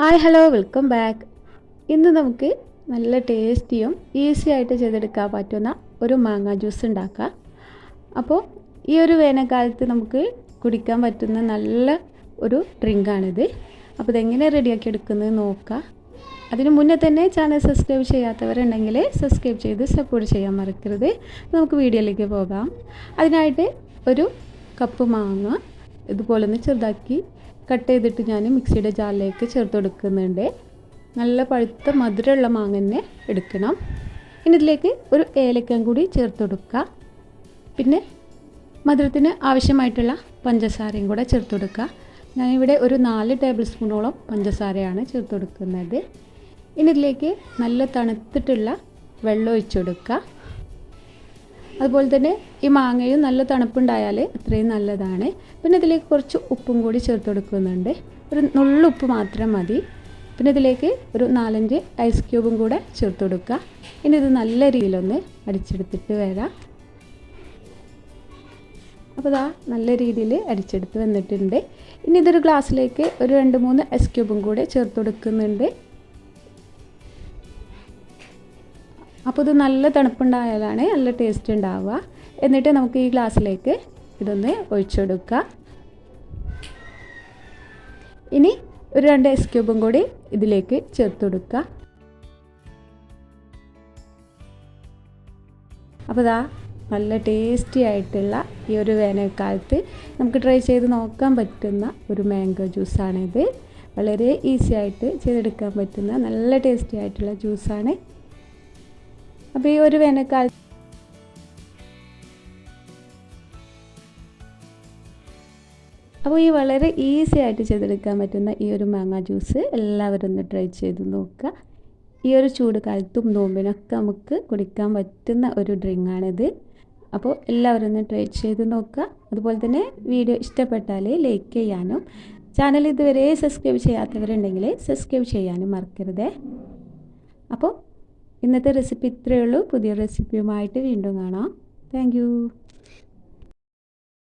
Hi hello welcome back. ഇന്ന് നമുക്ക് നല്ല ടേസ്റ്റിയും ഈസി ആയിട്ട് ചെയ്തെടുക്കാൻ പറ്റുന്ന ഒരു മാങ്ങ ജ്യൂസ് ഉണ്ടാക്കാം. അപ്പോൾ ഈ ഒരു വേനൽക്കാലത്ത് നമുക്ക് കുടിക്കാൻ പറ്റുന്ന നല്ല ഒരു ഡ്രിങ്കാണിത്. അപ്പോൾ ഇതെങ്ങനെ റെഡിയാക്കി എടുക്കുന്നത് നോക്കാം. അതിന് മുന്നേ തന്നെ ചാനൽ സബ്സ്ക്രൈബ് ചെയ്യാത്തവരുണ്ടെങ്കിൽ സബ്സ്ക്രൈബ് ചെയ്ത് സപ്പോർട്ട് ചെയ്യാൻ മറക്കരുത്. നമുക്ക് വീഡിയോയിലേക്ക് പോകാം. അതിനായിട്ട് ഒരു കപ്പ് മാങ്ങ ഇതുപോലെ ഒന്ന് ചെറുതാക്കി കട്ട് ചെയ്തിട്ട് ഞാൻ മിക്സിയുടെ ജാറിലേക്ക് ചേർത്ത് കൊടുക്കുന്നുണ്ട്. നല്ല പഴുത്ത മധുരമുള്ള മാങ്ങ തന്നെ എടുക്കണം. ഇനി ഇതിലേക്ക് ഒരു ഏലക്കം കൂടി ചേർത്ത് കൊടുക്കുക. പിന്നെ മധുരത്തിന് ആവശ്യമായിട്ടുള്ള പഞ്ചസാരയും കൂടെ ചേർത്ത് കൊടുക്കുക. ഞാനിവിടെ ഒരു 4 ടേബിൾ സ്പൂണോളം പഞ്ചസാരയാണ് ചേർത്ത് കൊടുക്കുന്നത്. ഇനി ഇതിലേക്ക് നല്ല തണുത്തിട്ടുള്ള വെള്ളം ഒഴിച്ചു കൊടുക്കുക. അതുപോലെ തന്നെ ഈ മാങ്ങയും നല്ല തണുപ്പുണ്ടായാൽ അത്രയും നല്ലതാണ്. പിന്നെ ഇതിലേക്ക് കുറച്ച് ഉപ്പും കൂടി ചേർത്ത് കൊടുക്കുന്നുണ്ട്. ഒരു നുള്ളുപ്പ് മാത്രം മതി. പിന്നെ ഇതിലേക്ക് ഒരു 4-5 ഐസ് ക്യൂബും കൂടെ ചേർത്ത് കൊടുക്കുക. ഇനി ഇത് നല്ല രീതിയിലൊന്ന് അടിച്ചെടുത്തിട്ട് വരാം. അപ്പോൾ ഇതാ നല്ല രീതിയിൽ അടിച്ചെടുത്ത് വന്നിട്ടുണ്ട്. ഇനി ഇതൊരു ഗ്ലാസ്സിലേക്ക് ഒരു 2-3 ഐസ് ക്യൂബും കൂടെ ചേർത്ത് കൊടുക്കുന്നുണ്ട്. അപ്പോൾ ഇത് നല്ല തണുപ്പുണ്ടായാലാണ് നല്ല ടേസ്റ്റ് ഉണ്ടാവുക. എന്നിട്ട് നമുക്ക് ഈ ഗ്ലാസ്സിലേക്ക് ഇതൊന്ന് ഒഴിച്ചെടുക്കുക. ഇനി ഒരു 2 ഐസ് ക്യൂബും കൂടി ഇതിലേക്ക് ചേർത്ത് കൊടുക്കുക. അപ്പോൾ ഇതാ നല്ല ടേസ്റ്റി ആയിട്ടുള്ള ഈ ഒരു വേനൽക്കാലത്ത് നമുക്ക് ട്രൈ ചെയ്ത് നോക്കാൻ പറ്റുന്ന ഒരു മാംഗോ ജ്യൂസാണിത്. വളരെ ഈസി ആയിട്ട് ചെയ്തെടുക്കാൻ പറ്റുന്ന നല്ല ടേസ്റ്റി ആയിട്ടുള്ള ജ്യൂസാണ്. അപ്പോൾ ഈ ഒരു വേനൽക്കാലത്ത് ഈ വളരെ ഈസി ആയിട്ട് ചെയ്തെടുക്കാൻ പറ്റുന്ന ഈ ഒരു മാങ്ങ ജ്യൂസ് എല്ലാവരും ഒന്ന് ട്രൈ ചെയ്ത് നോക്കുക. ഈ ഒരു ചൂട് കാലത്തും നോമ്പിനൊക്കെ നമുക്ക് കുടിക്കാൻ പറ്റുന്ന ഒരു ഡ്രിങ്കാണിത്. അപ്പോൾ എല്ലാവരും ഒന്ന് ട്രൈ ചെയ്ത് നോക്കുക. അതുപോലെ തന്നെ വീഡിയോ ഇഷ്ടപ്പെട്ടാൽ ലൈക്ക് ചെയ്യാനും ചാനൽ ഇതുവരെ സബ്സ്ക്രൈബ് ചെയ്യാത്തവരുണ്ടെങ്കിൽ സബ്സ്ക്രൈബ് ചെയ്യാനും മറക്കരുത്. അപ്പോൾ ഇന്നത്തെ റെസിപ്പി ഇത്രയേ ഉള്ളൂ. പുതിയ റെസിപ്പിയുമായിട്ട് വീണ്ടും കാണാം. താങ്ക്